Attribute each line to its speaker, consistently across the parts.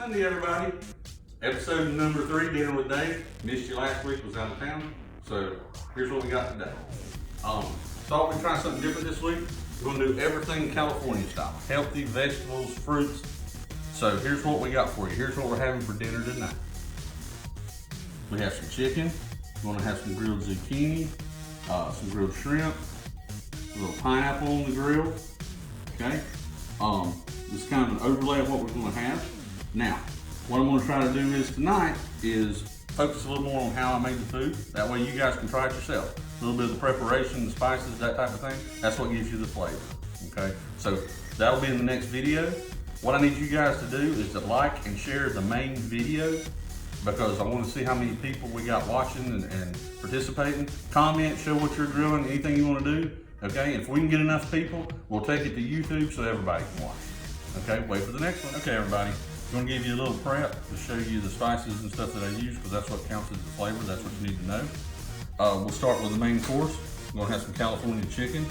Speaker 1: Sunday, everybody. Episode number 3, Dinner with Dave. Missed you last week, was out of town. So here's what we got today. Thought we'd try something different this week. We're gonna do everything California style. Healthy vegetables, fruits. So here's what we got for you. Here's what we're having for dinner tonight. We have some chicken. We're gonna have some grilled zucchini, some grilled shrimp, a little pineapple on the grill. Okay. This is kind of an overlay of what we're gonna have. Now, what I'm gonna try to do is tonight is focus a little more on how I made the food. That way you guys can try it yourself. A little bit of the preparation, the spices, that type of thing. That's what gives you the flavor, okay? So that'll be in the next video. What I need you guys to do is to like and share the main video because I want to see how many people we got watching and participating. Comment, show what you're grilling, anything you want to do, okay? If we can get enough people, we'll take it to YouTube so everybody can watch. Okay, wait for the next one. Okay, everybody. I'm going to give you a little prep to show you the spices and stuff that I use because that's what counts as the flavor. That's what you need to know. We'll start with the main course. We're going to have some California chicken.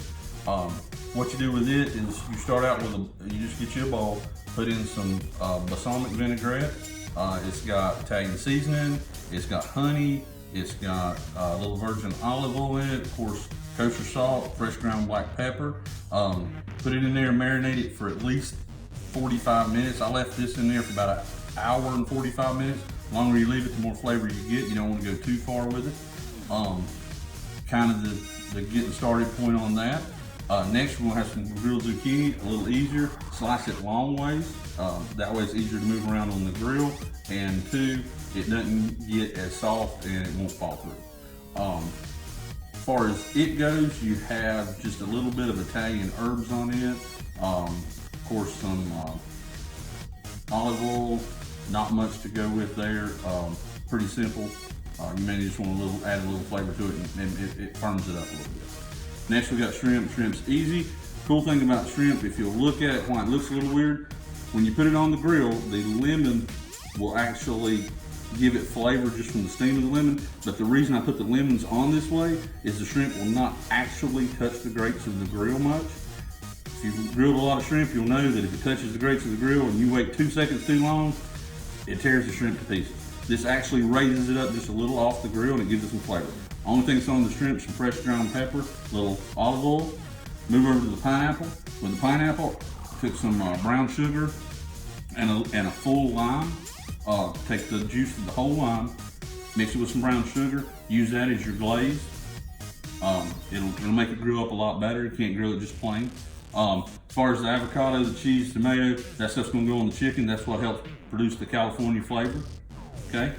Speaker 1: What you do with it is you start out with you just get you a bowl, put in some balsamic vinaigrette. It's got Italian seasoning. It's got honey. It's got a little virgin olive oil in it. Of course, kosher salt, fresh ground black pepper. Put it in there and marinate it for at least 45 minutes. I left this in there for about an hour and 45 minutes. The longer you leave it, the more flavor you get. You don't want to go too far with it. Kind of the getting started point on that. Next, we're gonna have some grilled zucchini, a little easier. Slice it long ways. That way it's easier to move around on the grill. And 2, it doesn't get as soft and it won't fall through. As far as it goes, you have just a little bit of Italian herbs on it. Of course, some olive oil, not much to go with there. Pretty simple. You may just want to add a little flavor to it and it firms it up a little bit. Next, we got shrimp. Shrimp's easy. Cool thing about shrimp, if you'll look at it, why it looks a little weird, when you put it on the grill, the lemon will actually give it flavor just from the steam of the lemon. But the reason I put the lemons on this way is the shrimp will not actually touch the grates of the grill much. If you've grilled a lot of shrimp, you'll know that if it touches the grates of the grill and you wait 2 seconds too long, it tears the shrimp to pieces. This actually raises it up just a little off the grill and it gives it some flavor. Only thing that's on the shrimp, some fresh ground pepper, a little olive oil. Move over to the pineapple. With the pineapple, took some brown sugar and a full lime. Take the juice of the whole lime, mix it with some brown sugar, use that as your glaze. It'll make it grill up a lot better. You can't grill it just plain. As far as the avocado, the cheese, tomato, that stuff's gonna go on the chicken. That's what helps produce the California flavor. Okay,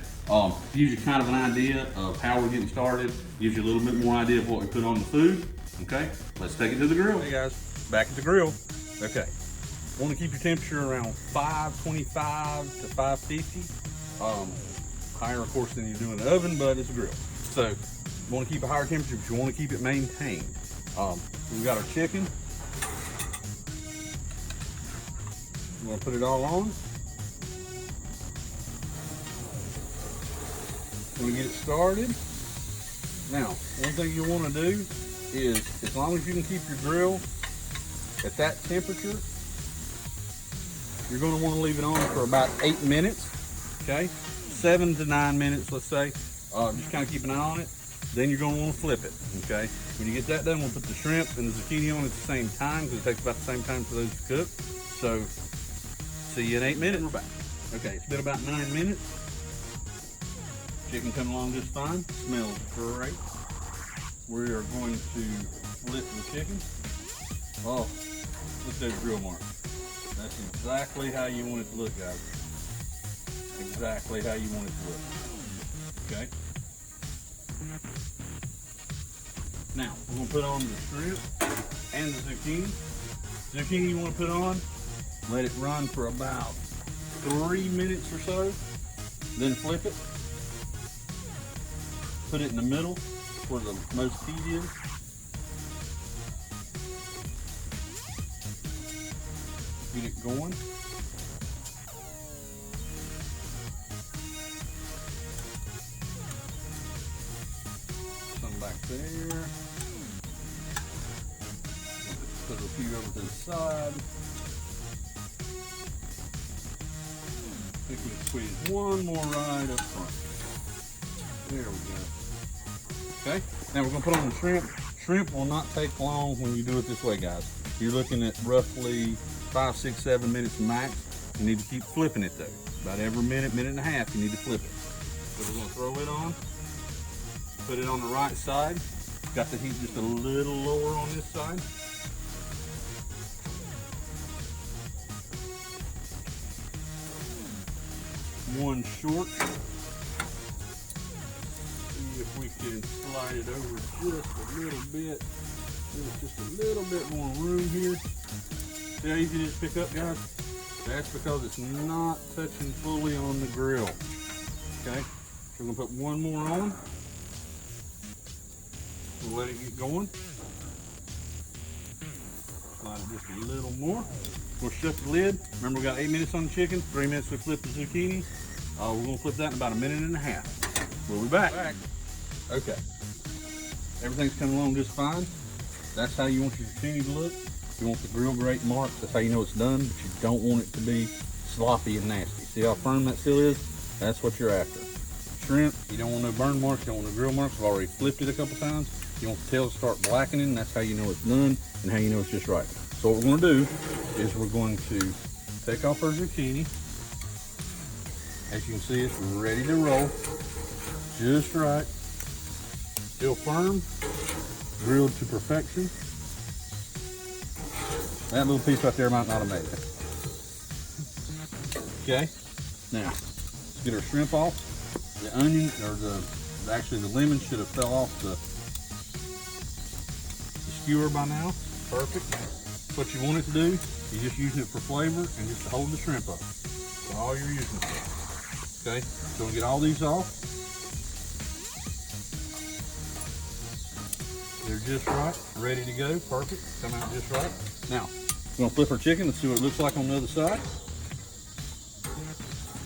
Speaker 1: gives you kind of an idea of how we're getting started. Gives you a little bit more idea of what we put on the food. Okay, let's take it to the grill. Hey guys, back at the grill. Okay, want to keep your temperature around 525 to 550. Higher, of course, than you do in the oven, but it's a grill. So you want to keep a higher temperature, but you want to keep it maintained. We've got our chicken. We're going to put it all on. We're going to get it started. Now, one thing you want to do is, as long as you can keep your grill at that temperature, you're going to want to leave it on for about 8 minutes, okay? 7 to 9 minutes, let's say. Just kind of keep an eye on it. Then you're going to want to flip it, okay? When you get that done, we'll put the shrimp and the zucchini on at the same time because it takes about the same time for those to cook. So, see you in 8 minutes. We're back. Okay, it's been about 9 minutes. Chicken coming along just fine. Smells great. We are going to flip the chicken. Oh, look at those grill marks. That's exactly how you want it to look, guys. Exactly how you want it to look. Okay. Now, we're going to put on the shrimp and the zucchini. Zucchini you want to put on, let it run for about 3 minutes or so, then flip it. Put it in the middle where the most heat is. Get it going. Some back there. Put a few over to the side. think we can squeeze one more right up front. There we go. Okay, now we're gonna put on the shrimp. Shrimp will not take long when you do it this way, guys. You're looking at roughly 5, 6, 7 minutes max. You need to keep flipping it though. About every minute, minute and a half, you need to flip it. So we're gonna throw it on, put it on the right side. Got the heat just a little lower on this side. One short. See if we can slide it over just a little bit. There's just a little bit more room here. See how easy it is to pick up, guys? That's because it's not touching fully on the grill. Okay, so we're gonna put one more on. We'll let it get going. Slide it just a little more. We'll shut the lid. Remember, we got 8 minutes on the chicken, 3 minutes to flip the zucchini. We're gonna flip that in about a minute and a half. We'll be back. Okay, everything's coming along just fine. That's how you want your zucchini to look. You want the grill grate marks. That's how you know it's done, but you don't want it to be sloppy and nasty. See how firm that still is? That's what you're after. Shrimp, you don't want no burn marks, you don't want no grill marks. I've already flipped it a couple times. You want the tail to start blackening. That's how you know it's done and how you know it's just right. So what we're going to do is we're going to take off our zucchini. As you can see, it's ready to roll. Just right. Still firm. Grilled to perfection. That little piece right there might not have made it. Okay. Now, let's get our shrimp off. The onion, or actually the lemon should have fell off the skewer by now. Perfect. What you want it to do, you're just using it for flavor and just to hold the shrimp up. That's all you're using it for. Okay, so we'll get all these off. They're just right, ready to go. Perfect, come out just right. Now, we're gonna flip our chicken and see what it looks like on the other side.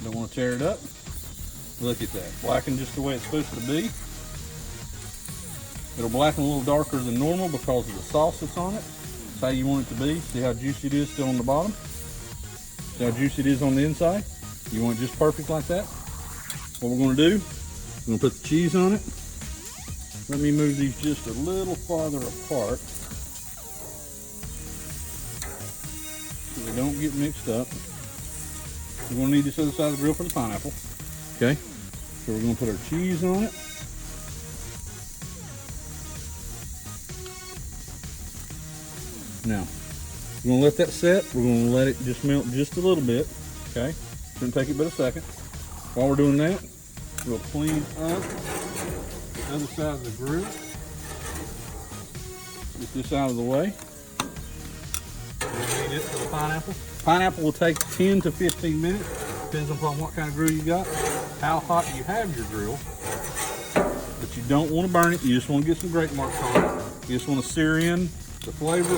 Speaker 1: Don't want to tear it up. Look at that, blackened just the way it's supposed to be. It'll blacken a little darker than normal because of the sauce that's on it. That's how you want it to be. See how juicy it is still on the bottom? See how juicy it is on the inside? You want it just perfect like that? What we're gonna do, we're gonna put the cheese on it. Let me move these just a little farther apart so they don't get mixed up. We're gonna need this other side of the grill for the pineapple. Okay, so we're gonna put our cheese on it. Now, we're gonna let that set. We're gonna let it just melt just a little bit. Okay, shouldn't take it but a second. While we're doing that, we'll clean up the other side of the grill. Get this out of the way. We'll need it for the pineapple. Pineapple will take 10 to 15 minutes. Depends upon what kind of grill you got, how hot you have your grill. But you don't want to burn it. You just want to get some grate marks on it. You just want to sear in the flavor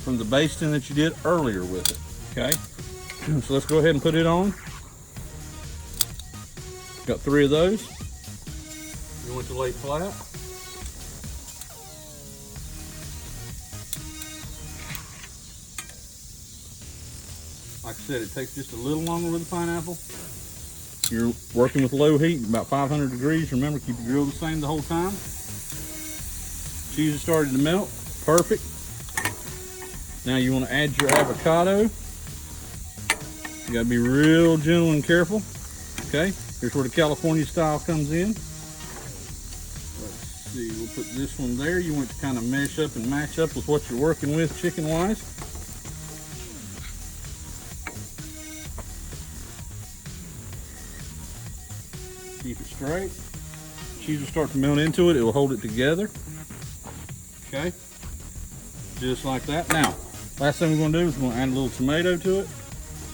Speaker 1: from the basting that you did earlier with it. Okay, so let's go ahead and put it on. Got 3 of those. You want to lay flat. Like I said, it takes just a little longer with the pineapple. You're working with low heat, about 500 degrees. Remember, keep your grill the same the whole time. Cheese is starting to melt. Perfect. Now you want to add your avocado. You got to be real gentle and careful. Okay, here's where the California style comes in. Let's see, we'll put this one there. You want it to kind of mesh up and match up with what you're working with chicken wise. Keep it straight. Cheese will start to melt into it. It will hold it together. Okay, just like that. Now, last thing we're going to do is we're going to add a little tomato to it.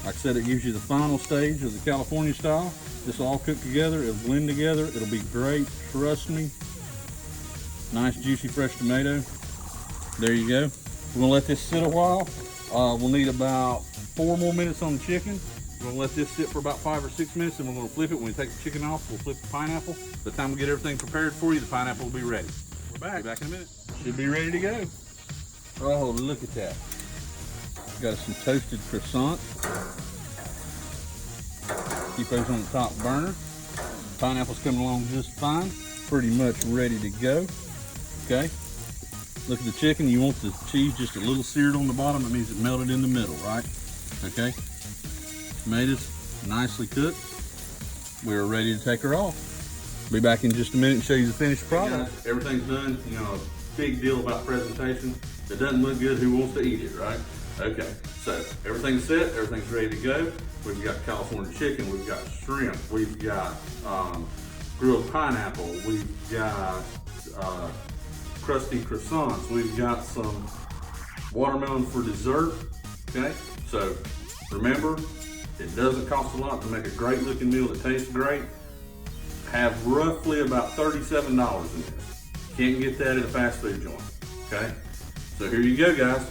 Speaker 1: Like I said, it gives you the final stage of the California style. This will all cook together. It'll blend together. It'll be great. Trust me. Nice, juicy, fresh tomato. There you go. We're going to let this sit a while. We'll need about 4 more minutes on the chicken. We're going to let this sit for about 5 or 6 minutes, and we're going to flip it. When we take the chicken off, we'll flip the pineapple. By the time we get everything prepared for you, the pineapple will be ready. We're back. Be back in a minute. Should be ready to go. Oh, look at that. Got some toasted croissant. Keep those on the top burner. Pineapple's coming along just fine. Pretty much ready to go. Okay. Look at the chicken. You want the cheese just a little seared on the bottom. It means it melted in the middle, right? Okay. Tomatoes nicely cooked. We're ready to take her off. Be back in just a minute and show you the finished product. Hey guys, everything's done. You know, a big deal about presentation. If it doesn't look good, who wants to eat it, right? Okay, so everything's set, everything's ready to go. We've got California chicken, we've got shrimp, we've got grilled pineapple, we've got crusty croissants, we've got some watermelon for dessert. Okay, so remember, it doesn't cost a lot to make a great looking meal that tastes great. Have roughly about $37 in this. Can't get that at a fast food joint. Okay, so here you go, guys.